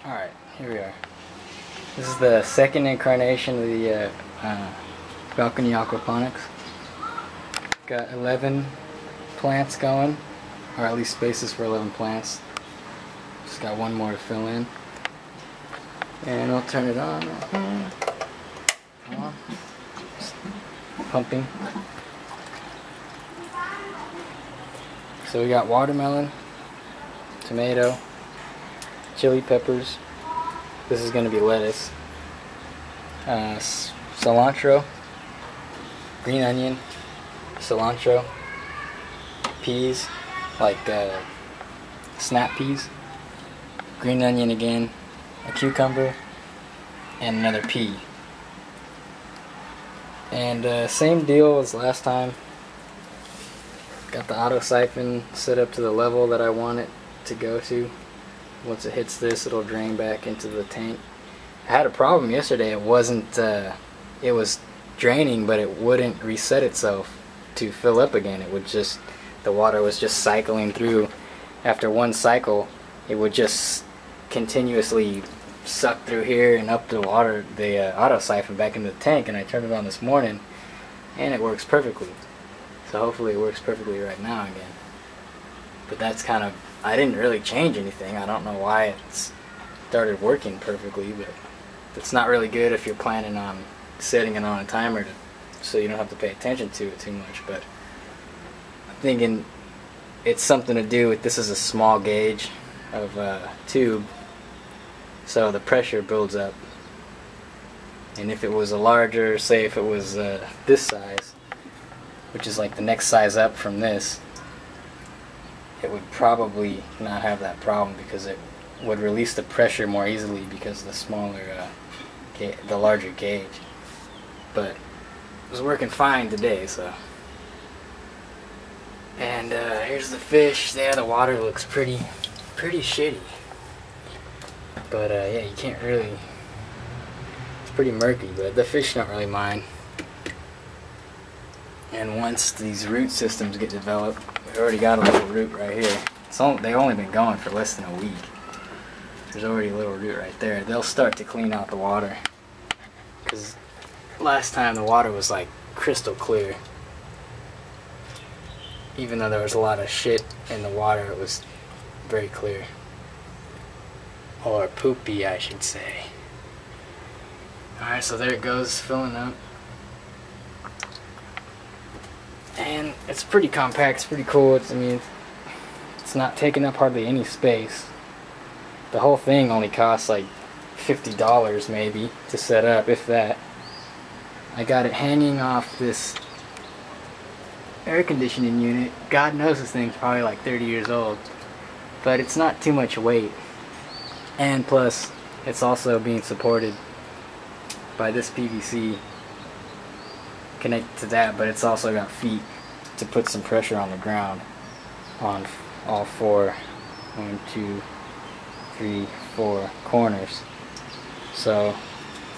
Alright, here we are. This is the second incarnation of the balcony aquaponics. Got 11 plants going, or at least spaces for 11 plants. Just got one more to fill in. And I'll turn it on. Come on. Just pumping. So we got watermelon, tomato, chili peppers. This is going to be lettuce. Cilantro, green onion, cilantro, peas, like snap peas, green onion again, a cucumber, and another pea. And same deal as last time. Got the autosiphon set up to the level that I want it to go to. Once it hits this, it'll drain back into the tank. I had a problem yesterday. It wasn't, it was draining, but it wouldn't reset itself to fill up again. It would just, the water was just cycling through. After one cycle, it would just continuously suck through here and up the water, the autosiphon back into the tank. And I turned it on this morning, and it works perfectly. So hopefully it works perfectly right now again. But that's kind of, I didn't really change anything. I don't know why it started working perfectly, but it's not really good if you're planning on setting it on a timer so you don't have to pay attention to it too much. But I'm thinking it's something to do with, this is a small gauge of tube, so the pressure builds up. And if it was a larger, say if it was this size, which is like the next size up from this, it would probably not have that problem because it would release the pressure more easily because of the smaller, the larger gauge. But it was working fine today, so. And here's the fish. Yeah, the water looks pretty shitty. But yeah, you can't really. It's pretty murky, but the fish don't really mind. And once these root systems get developed, we already got a little root right here. They've only been going for less than a week. There's already a little root right there. They'll start to clean out the water. Because last time the water was like crystal clear. Even though there was a lot of shit in the water, it was very clear. Or poopy, I should say. Alright, so there it goes, filling up. And it's pretty compact, it's pretty cool. I mean, it's not taking up hardly any space. The whole thing only costs like $50 maybe to set up, if that. I got it hanging off this air conditioning unit. God knows this thing's probably like 30 years old. But it's not too much weight. And plus, it's also being supported by this PVC connected to that, but it's also got feet to put some pressure on the ground on all four, 1, 2, 3, 4 corners. So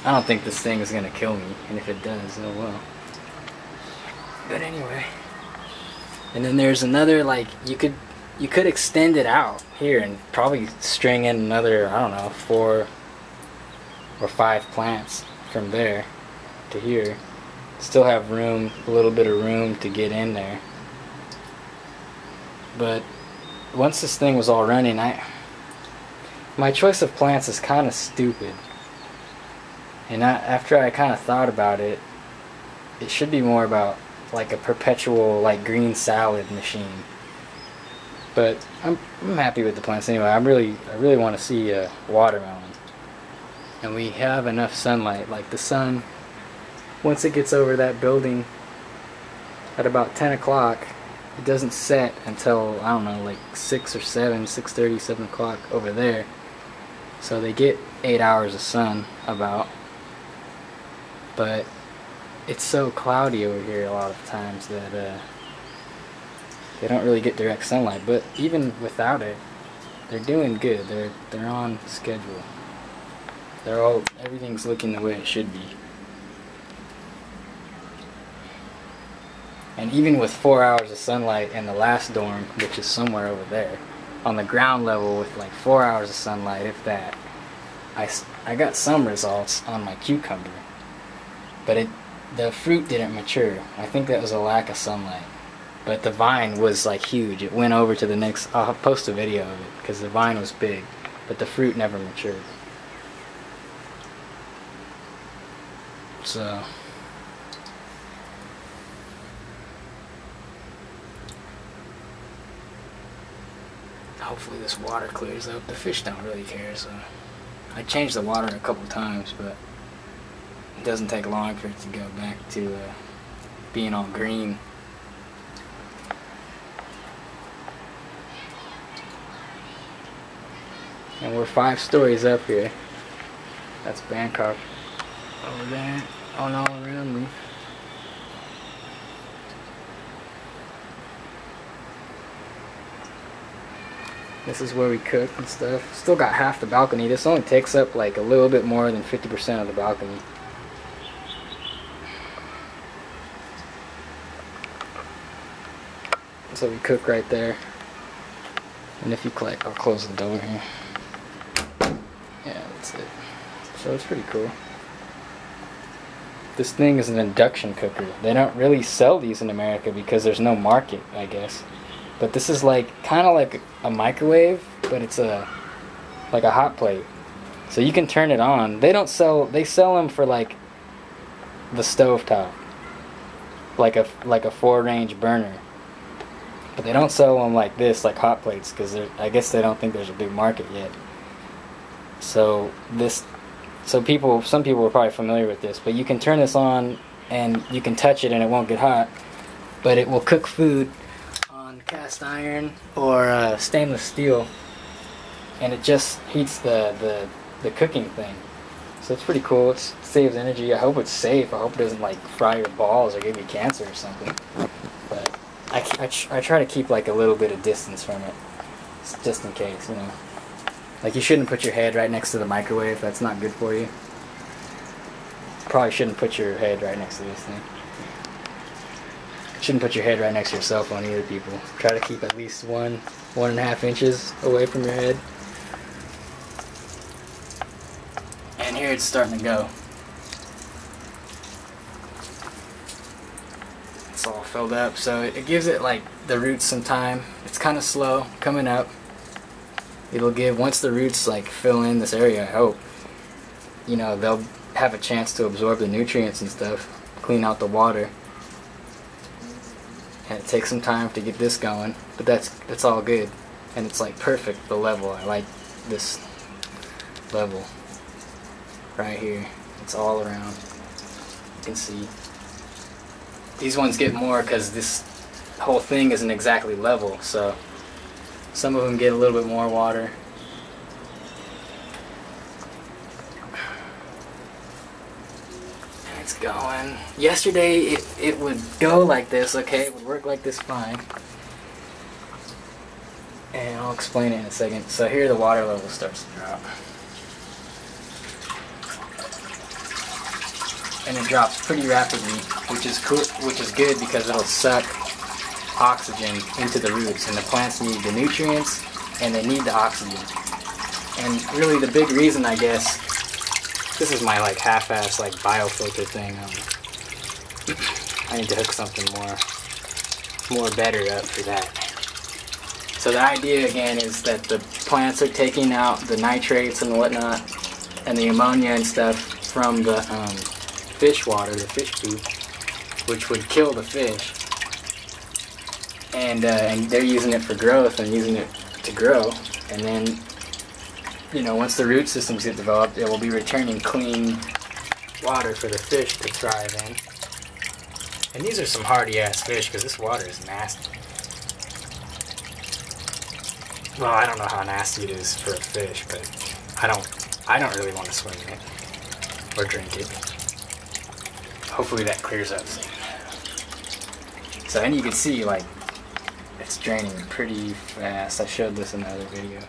I don't think this thing is gonna kill me, and if it does, oh well. But anyway, and then there's another, like, you could extend it out here and probably string in another, I don't know, 4 or 5 plants from there to here. Still have room, a little bit of room to get in there. But once this thing was all running, my choice of plants is kind of stupid. And after I kind of thought about it, it should be more about like a perpetual, like, green salad machine. But I'm happy with the plants anyway. I really want to see a watermelon. And we have enough sunlight, like the sun. Once it gets over that building at about 10 o'clock, it doesn't set until, I don't know, like 6 or 7, 6:30, 7 o'clock over there. So they get 8 hours of sun about. But it's so cloudy over here a lot of times that they don't really get direct sunlight. But even without it, they're doing good. They're on schedule. Everything's looking the way it should be. And even with 4 hours of sunlight in the last dorm, which is somewhere over there, on the ground level with like 4 hours of sunlight, if that, I got some results on my cucumber, but the fruit didn't mature. I think that was a lack of sunlight. But the vine was like huge. It went over to the next. I'll post a video of it because the vine was big, but the fruit never matured. So hopefully this water clears up. The fish don't really care, so I changed the water a couple times, but it doesn't take long for it to go back to being all green. And we're 5 stories up here. That's Bangkok over there, on all around me. This is where we cook and stuff. Still got half the balcony. This only takes up like a little bit more than 50% of the balcony. So we cook right there. And if you click, I'll close the door here. Yeah, that's it. So it's pretty cool. This thing is an induction cooker. They don't really sell these in America because there's no market, I guess. But this is like kind of like a microwave, but it's like a hot plate. So you can turn it on. They sell them for like the stovetop, like a 4-range burner. But they don't sell them like this, like hot plates, because I guess they don't think there's a big market yet. So some people are probably familiar with this, but you can turn this on and you can touch it and it won't get hot, but it will cook food on cast iron or stainless steel, and it just heats the cooking thing. So it's pretty cool. It saves energy. I hope it's safe. I hope it doesn't like fry your balls or give you cancer or something. But I try to keep like a little bit of distance from it, just in case, you know. Like you shouldn't put your head right next to the microwave. That's not good for you. Probably shouldn't put your head right next to this thing. Shouldn't put your head right next to your cell phone either, people. Try to keep at least 1.5 inches away from your head. And here it's starting to go. It's all filled up, so it gives it like the roots some time. It's kind of slow coming up. It'll give, once the roots like fill in this area, I hope, you know, they'll have a chance to absorb the nutrients and stuff, clean out the water. And it takes some time to get this going, but that's all good. And it's like perfect, the level. I like this level right here. It's all around. You can see. These ones get more because this whole thing isn't exactly level, so some of them get a little bit more water. And it's going. Yesterday it would go like this, okay? It would work like this fine. And I'll explain it in a second. So here the water level starts to drop. And it drops pretty rapidly, which is cool, which is good because it'll suck oxygen into the roots, and the plants need the nutrients and they need the oxygen. And really the big reason, I guess, this is my like half-ass like biofilter thing. I need to hook something more better up for that. So the idea again is that the plants are taking out the nitrates and whatnot and the ammonia and stuff from the fish water, the fish food, which would kill the fish. And they're using it for growth and using it to grow, and then, you know, once the root systems get developed, it will be returning clean water for the fish to thrive in. And these are some hardy ass fish because this water is nasty. Well, I don't know how nasty it is for a fish, but I don't really want to swim in it or drink it. Hopefully that clears up soon. So, and you can see like it's draining pretty fast. I showed this in the other video.